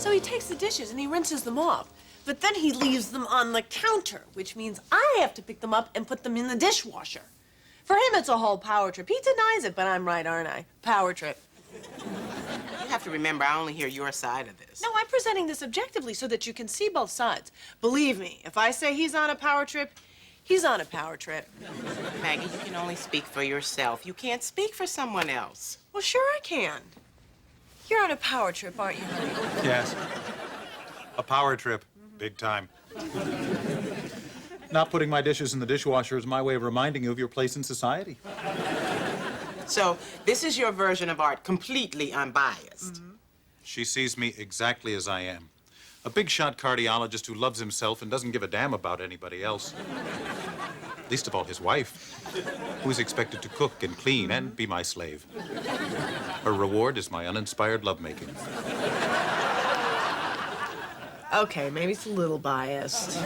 So he takes the dishes and he rinses them off. But then he leaves them on the counter, which means I have to pick them up and put them in the dishwasher. For him, it's a whole power trip. He denies it, but I'm right, aren't I? Power trip. You have to remember, I only hear your side of this. No, I'm presenting this objectively so that you can see both sides. Believe me, if I say he's on a power trip, he's on a power trip. Maggie, you can only speak for yourself. You can't speak for someone else. Well, sure I can. You're on a power trip, aren't you, honey? Yes. A power trip. Big time. Not putting my dishes in the dishwasher is my way of reminding you of your place in society. So, this is your version of art, completely unbiased. Mm-hmm. She sees me exactly as I am. A big-shot cardiologist who loves himself and doesn't give a damn about anybody else. Least of all his wife, who is expected to cook and clean and be my slave. Her reward is my uninspired lovemaking. Okay, maybe it's a little biased.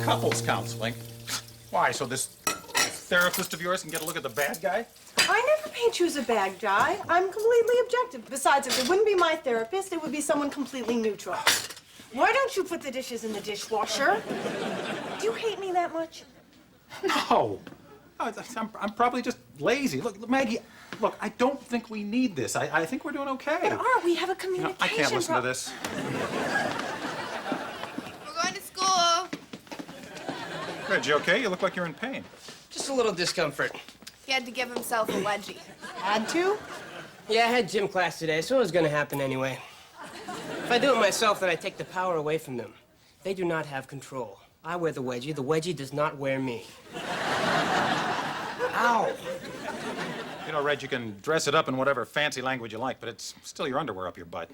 Couples counseling? Why, so this therapist of yours can get a look at the bad guy? I never paint you as a bad guy. I'm completely objective. Besides, if it wouldn't be my therapist, it would be someone completely neutral. Why don't you put the dishes in the dishwasher? Do you hate me that much? No. I'm probably just lazy. Look, Maggie, look, I don't think we need this. I think we're doing okay. But Art, we have a communication I can't listen to this. We're going to school. Reg, you okay? You look like you're in pain. Just a little discomfort. He had to give himself a wedgie. Had to? Yeah, I had gym class today, so it was gonna happen anyway. If I do it myself, then I take the power away from them. They do not have control. I wear the wedgie does not wear me. Ow! You know, Reg, you can dress it up in whatever fancy language you like, but it's still your underwear up your butt.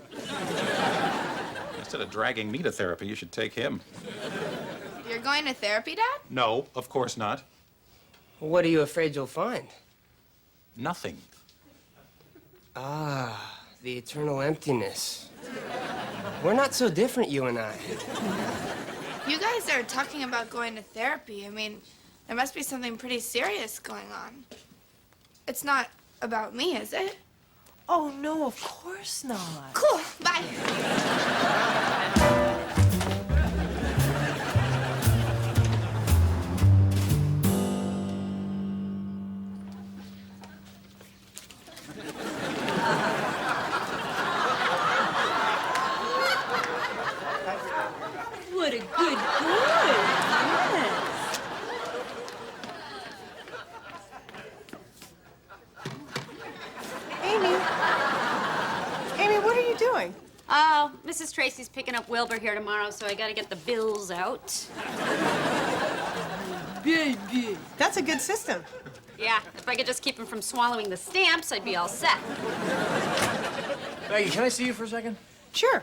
Instead of dragging me to therapy, you should take him. You're going to therapy, Dad? No, of course not. What are you afraid you'll find? Nothing. Ah, the eternal emptiness. We're not so different, you and I. You guys are talking about going to therapy. I mean, there must be something pretty serious going on. It's not about me, is it? Oh, no, of course not. Cool, bye. What a good boy. Yes. Amy, what are you doing? Oh, Mrs. Tracy's picking up Wilbur here tomorrow, so I gotta get the bills out. Baby. That's a good system. Yeah, if I could just keep him from swallowing the stamps, I'd be all set. Maggie, can I see you for a second? Sure.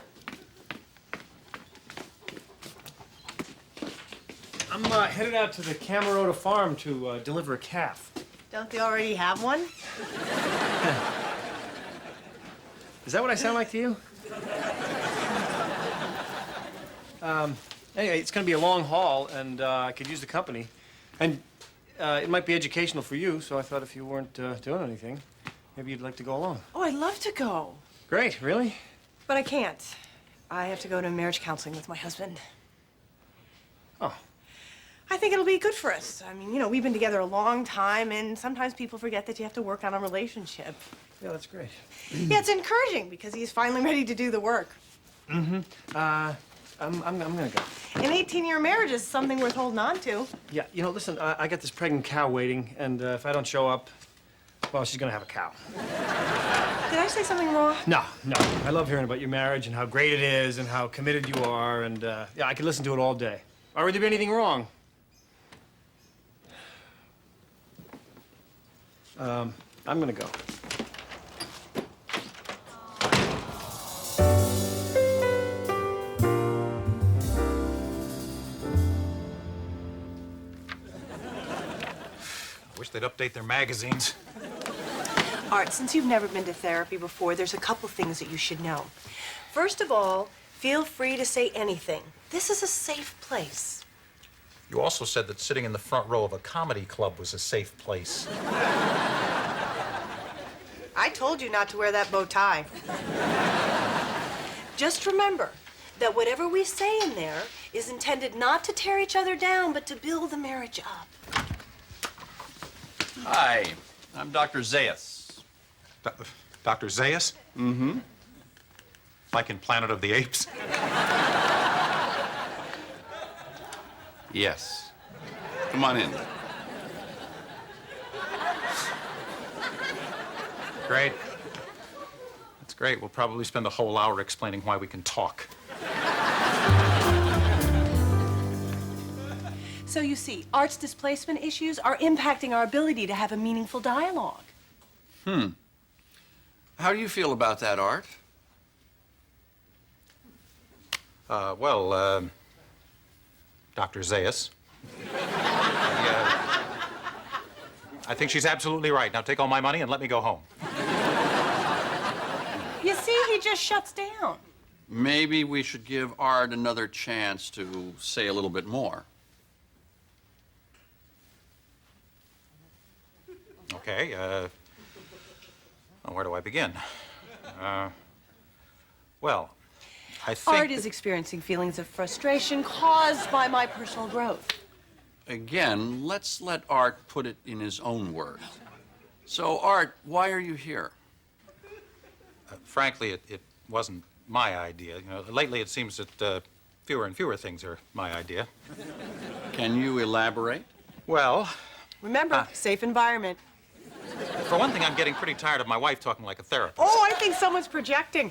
I'm headed out to the Camerota farm to deliver a calf. Don't they already have one? Is that what I sound like to you? Anyway, it's going to be a long haul, and I could use the company. And it might be educational for you, so I thought if you weren't doing anything, maybe you'd like to go along. Oh, I'd love to go. Great, really? But I can't. I have to go to marriage counseling with my husband. Oh. I think it'll be good for us. I mean, you know, we've been together a long time, and sometimes people forget that you have to work on a relationship. Yeah, that's great. Yeah, it's encouraging because he's finally ready to do the work. Mm-hmm. I'm gonna go. An 18-year marriage is something worth holding on to. Yeah, you know, listen, I got this pregnant cow waiting, and if I don't show up, well, she's gonna have a cow. Did I say something wrong? No. I love hearing about your marriage and how great it is and how committed you are, and yeah, I could listen to it all day. Why would there be anything wrong? I'm gonna go. they'd update their magazines. Art, since you've never been to therapy before, there's a couple things that you should know. First of all, feel free to say anything. This is a safe place. You also said that sitting in the front row of a comedy club was a safe place. I told you not to wear that bow tie. Just remember that whatever we say in there is intended not to tear each other down, but to build the marriage up. Hi, I'm Dr. Zayas. Dr. Zayas? Mm-hmm. Like in Planet of the Apes? Yes. Come on in. Great. That's great. We'll probably spend a whole hour explaining why we can talk. So you see, Art's displacement issues are impacting our ability to have a meaningful dialogue. How do you feel about that, Art? Dr. Zayas. I think she's absolutely right. Now take all my money and let me go home. You see, he just shuts down. Maybe we should give Art another chance to say a little bit more. Okay, well, where do I begin? Well, I think... Art is experiencing feelings of frustration caused by my personal growth. Again, let's let Art put it in his own words. So, Art, why are you here? Frankly, it wasn't my idea. You know, lately it seems that fewer and fewer things are my idea. Can you elaborate? Well, Remember, safe environment. for one thing, I'm getting pretty tired of my wife talking like a therapist. Oh, I think someone's projecting.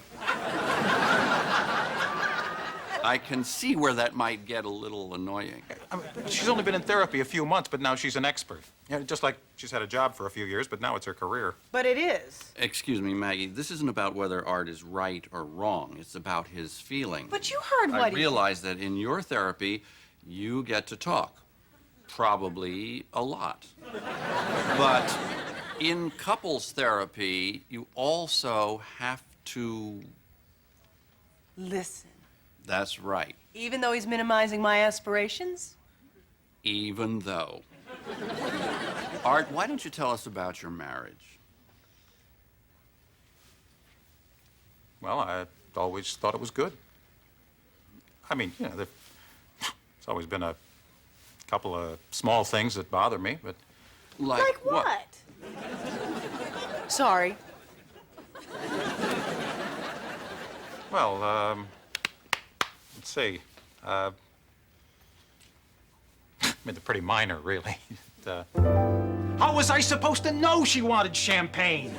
I can see where that might get a little annoying. I mean, she's only been in therapy a few months, but now she's an expert. You know, just like she's had a job for a few years, but now it's her career. But it is. Excuse me, Maggie, this isn't about whether Art is right or wrong. It's about his feeling. But you heard what I realize that in your therapy, you get to talk. Probably a lot. But in couples therapy, you also have to... Listen. That's right. Even though he's minimizing my aspirations? Even though. Art, why don't you tell us about your marriage? Well, I always thought it was good. I mean, you know, there's always been a couple of small things that bother me, but... Like what? Sorry. Well, let's see. I mean, they're pretty minor, really. How was I supposed to know she wanted champagne?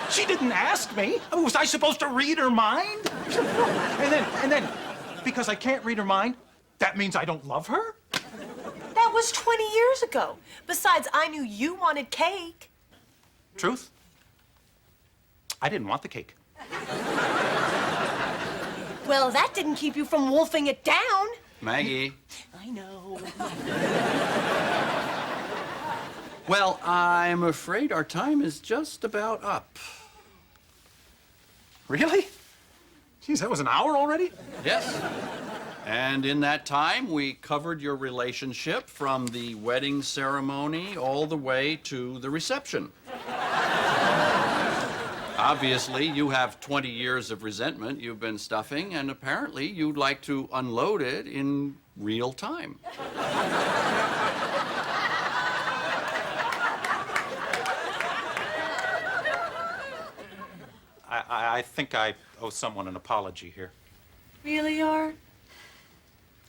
She didn't ask me. I mean, was I supposed to read her mind? And then, because I can't read her mind, that means I don't love her? That was 20 years ago. Besides, I knew you wanted cake. Truth? I didn't want the cake. Well, that didn't keep you from wolfing it down. Maggie. I know. Well, I'm afraid our time is just about up. Really? Geez, that was an hour already? Yes. And in that time, we covered your relationship from the wedding ceremony all the way to the reception. Obviously, you have 20 years of resentment you've been stuffing, and apparently you'd like to unload it in real time. I think I owe someone an apology here. Really, Art?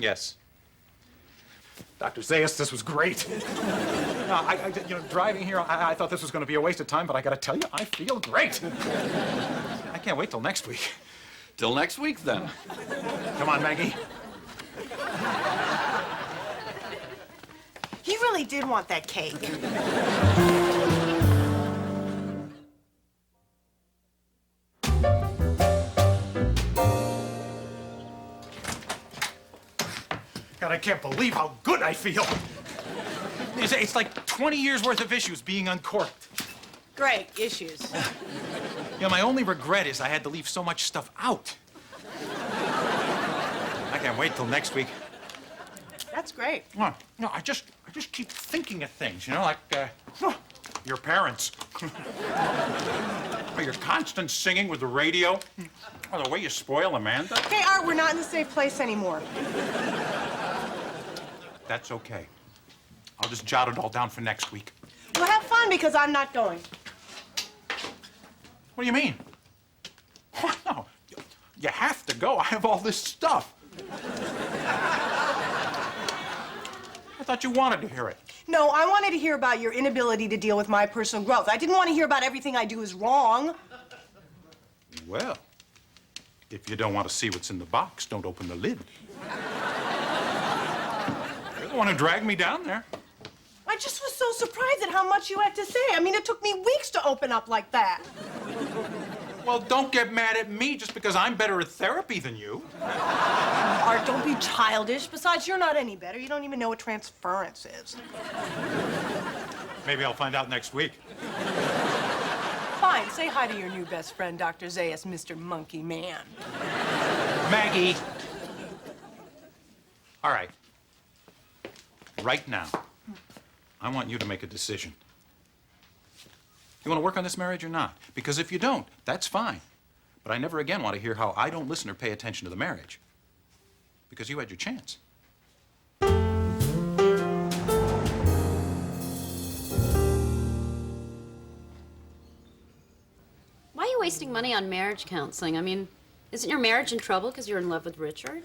Yes. Dr. Zayas, this was great. You know, driving here, I thought this was going to be a waste of time, but I got to tell you, I feel great. I can't wait till next week. Till next week, then. Come on, Maggie. He really did want that cake. God, I can't believe how good I feel. It's like 20 years worth of issues being uncorked. Great, issues. You know, my only regret is I had to leave so much stuff out. I can't wait till next week. That's great. Well, you know, I just keep thinking of things, you know, like, your parents. Or your constant singing with the radio. Or the way you spoil Amanda. Okay, Art, we're not in the safe place anymore. That's okay. I'll just jot it all down for next week. Well, have fun, because I'm not going. What do you mean? Oh, no, you have to go. I have all this stuff. I thought you wanted to hear it. No, I wanted to hear about your inability to deal with my personal growth. I didn't want to hear about everything I do is wrong. Well, if you don't want to see what's in the box, don't open the lid. You're the one who dragged me down there. I just was so surprised at how much you had to say. I mean, it took me weeks to open up like that. Well, don't get mad at me just because I'm better at therapy than you. Art, don't be childish. Besides, you're not any better. You don't even know what transference is. Maybe I'll find out next week. Fine, say hi to your new best friend, Dr. Zayas, Mr. Monkey Man. Maggie. All right. Right now, I want you to make a decision. You want to work on this marriage or not? Because if you don't, that's fine. But I never again want to hear how I don't listen or pay attention to the marriage. Because you had your chance. Why are you wasting money on marriage counseling? I mean, isn't your marriage in trouble because you're in love with Richard?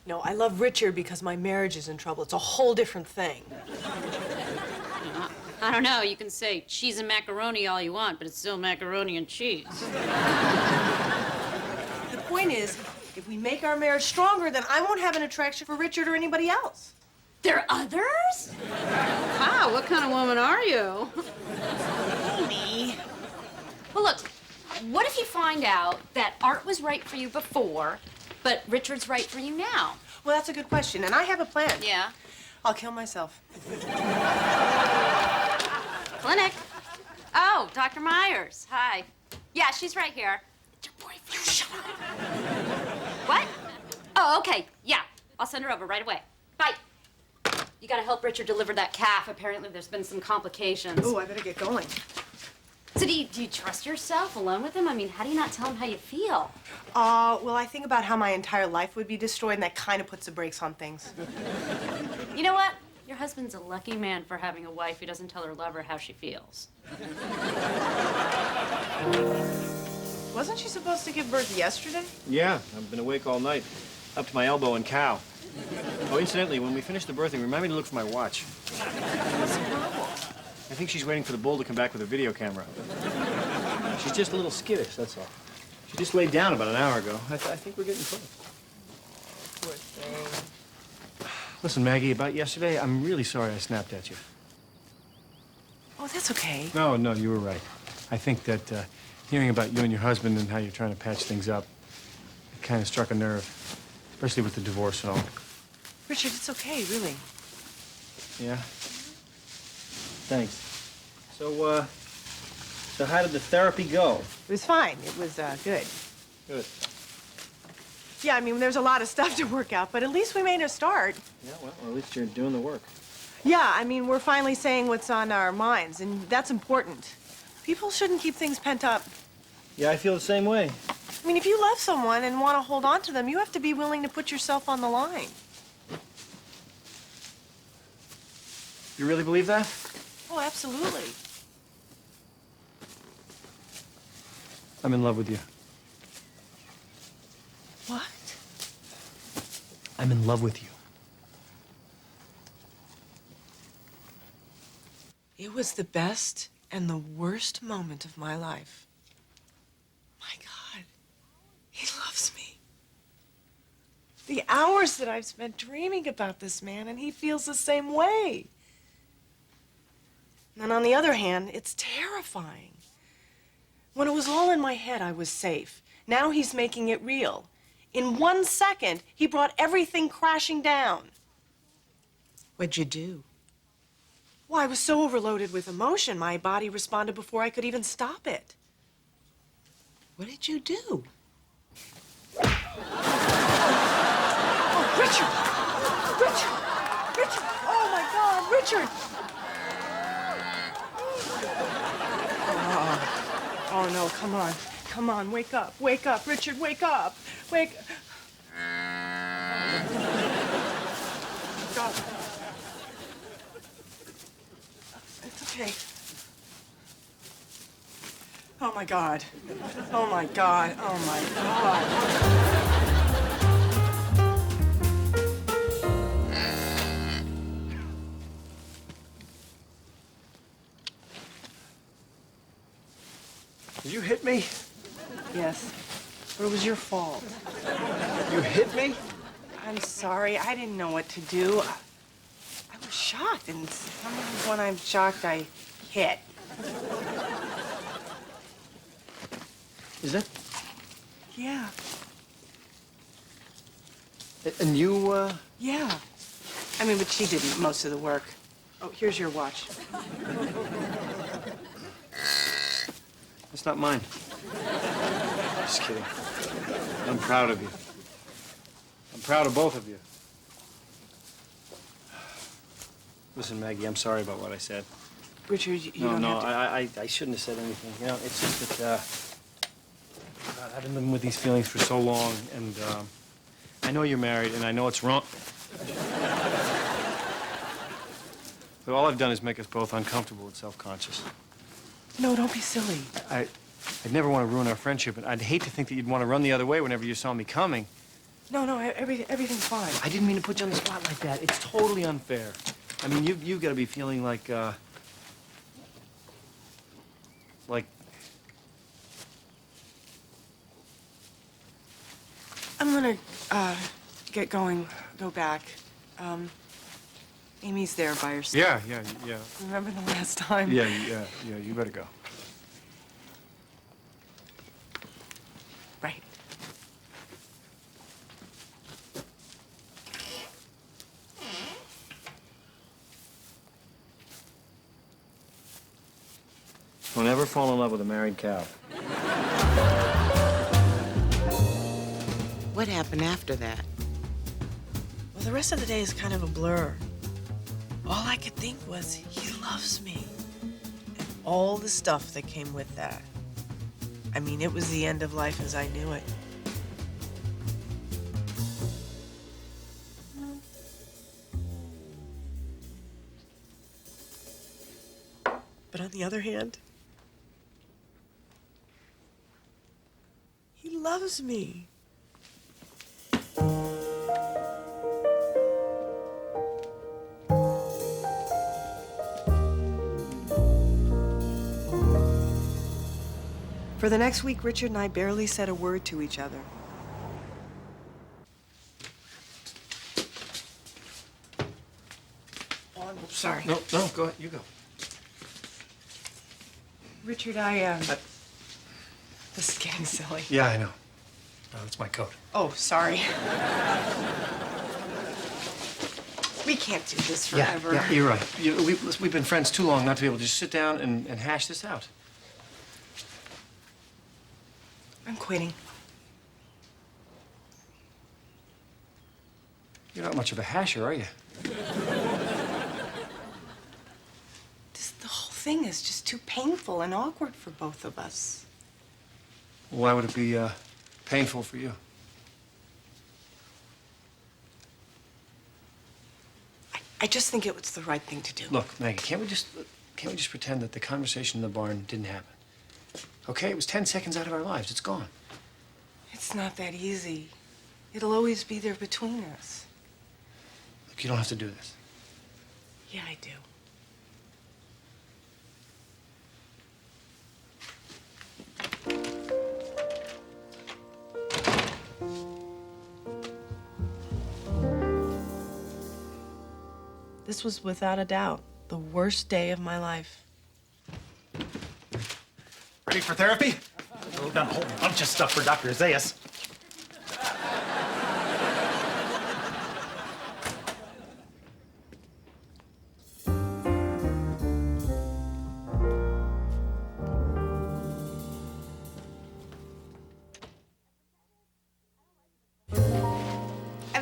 No, I love Richard because my marriage is in trouble. It's a whole different thing. I don't know. You can say cheese and macaroni all you want, but it's still macaroni and cheese. The point is, if we make our marriage stronger, then I won't have an attraction for Richard or anybody else. There are others? Wow, what kind of woman are you? Me? Well, look, what if you find out that Art was right for you before, but Richard's right for you now? Well, that's a good question, and I have a plan. Yeah? I'll kill myself. Clinic. Oh, Dr. Myers. Hi. Yeah, she's right here. It's your boyfriend. Shut up. What? Oh, okay. Yeah, I'll send her over right away. Bye. You gotta help Richard deliver that calf. Apparently there's been some complications. Ooh, I better get going. So do you trust yourself alone with him? I mean, how do you not tell him how you feel? Well, I think about how my entire life would be destroyed, and that kind of puts the brakes on things. You know what? Your husband's a lucky man for having a wife who doesn't tell her lover how she feels. Wasn't she supposed to give birth yesterday? Yeah, I've been awake all night, up to my elbow in cow. Oh, incidentally, when we finish the birthing, remind me to look for my watch. What's the problem? I think she's waiting for the bull to come back with a video camera. She's just a little skittish, that's all. She just laid down about an hour ago. I think we're getting close. Poor thing. Listen, Maggie, about yesterday, I'm really sorry I snapped at you. Oh, that's okay. No, you were right. I think that hearing about you and your husband and how you're trying to patch things up, it kind of struck a nerve, especially with the divorce and all. Richard, it's okay, really. Yeah? Thanks. So how did the therapy go? It was fine. It was good. Good. Yeah, I mean, there's a lot of stuff to work out, but at least we made a start. Yeah, well, at least you're doing the work. Yeah, I mean, we're finally saying what's on our minds, and that's important. People shouldn't keep things pent up. Yeah, I feel the same way. I mean, if you love someone and want to hold on to them, you have to be willing to put yourself on the line. You really believe that? Oh, absolutely. I'm in love with you. What? I'm in love with you. It was the best and the worst moment of my life. My God, he loves me. The hours that I've spent dreaming about this man, and he feels the same way. And on the other hand, it's terrifying. When it was all in my head, I was safe. Now he's making it real. In 1 second, he brought everything crashing down. What'd you do? Well, I was so overloaded with emotion, my body responded before I could even stop it. What did you do? Oh, Richard! Richard! Richard! Oh, my God, Richard! Oh, no, come on. Come on, wake up. Wake up, Richard, wake up. Wake... God. It's okay. Oh, my God. Oh, my God. Oh, my God. Did you hit me? Yes, but it was your fault. You hit me? I'm sorry. I didn't know what to do. I was shocked, and sometimes when I'm shocked, I hit. Is that? Yeah. And you, Yeah. I mean, but she did most of the work. Oh, here's your watch. That's not mine. Just kidding. I'm proud of you. I'm proud of both of you. Listen, Maggie, I'm sorry about what I said. Richard, you don't have to... I shouldn't have said anything. You know, it's just that, God, I've been living with these feelings for so long, and, I know you're married, and I know it's wrong. But all I've done is make us both uncomfortable and self-conscious. No, don't be silly. I'd never want to ruin our friendship, and I'd hate to think that you'd want to run the other way whenever you saw me coming. No, everything's fine. I didn't mean to put you on the spot like that. It's totally unfair. I mean, you've got to be feeling like, I'm gonna, get going, go back. Amy's there by herself. Yeah. Remember the last time? Yeah, you better go. Right. Don't ever fall in love with a married cow. What happened after that? Well, the rest of the day is kind of a blur. All I could think was, he loves me. And all the stuff that came with that. I mean, it was the end of life as I knew it. But on the other hand, he loves me. For the next week, Richard and I barely said a word to each other. Oh, I'm sorry. No, go ahead. You go. Richard, this is getting silly. Yeah, I know. That's my coat. Oh, sorry. We can't do this forever. Yeah, you're right. We've been friends too long not to be able to just sit down and hash this out. I'm quitting. You're not much of a hasher, are you? The whole thing is just too painful and awkward for both of us. Why would it be painful for you? I just think it was the right thing to do. Look, Maggie, can't we just pretend that the conversation in the barn didn't happen? Okay, it was 10 seconds out of our lives. It's gone. It's not that easy. It'll always be there between us. Look, you don't have to do this. Yeah, I do. This was without a doubt the worst day of my life. Ready for therapy? We've done a whole bunch of stuff for Dr. Zayas.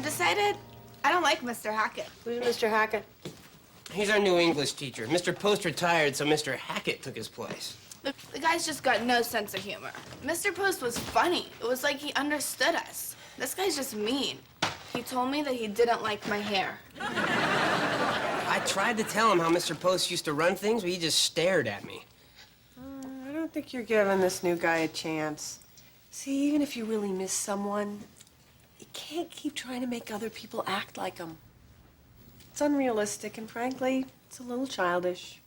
I've decided I don't like Mr. Hackett. Who's Mr. Hackett? He's our new English teacher. Mr. Post retired, so Mr. Hackett took his place. The guy's just got no sense of humor. Mr. Post was funny. It was like he understood us. This guy's just mean. He told me that he didn't like my hair. I tried to tell him how Mr. Post used to run things, but he just stared at me. I don't think you're giving this new guy a chance. See, even if you really miss someone, you can't keep trying to make other people act like them. It's unrealistic, and frankly, it's a little childish.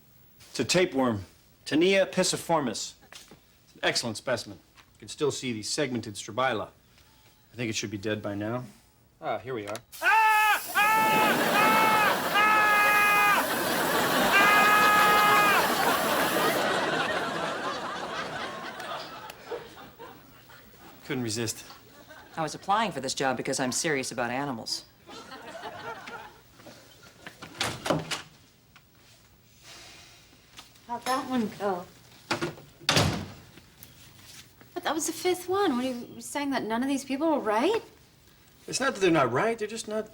It's a tapeworm, Tinea pisciformis. It's an excellent specimen. You can still see the segmented strabila. I think it should be dead by now. Ah, here we are. Couldn't resist. I was applying for this job because I'm serious about animals. How'd that one go? But that was the fifth one. What are you saying, that none of these people were right? It's not that they're not right, they're just not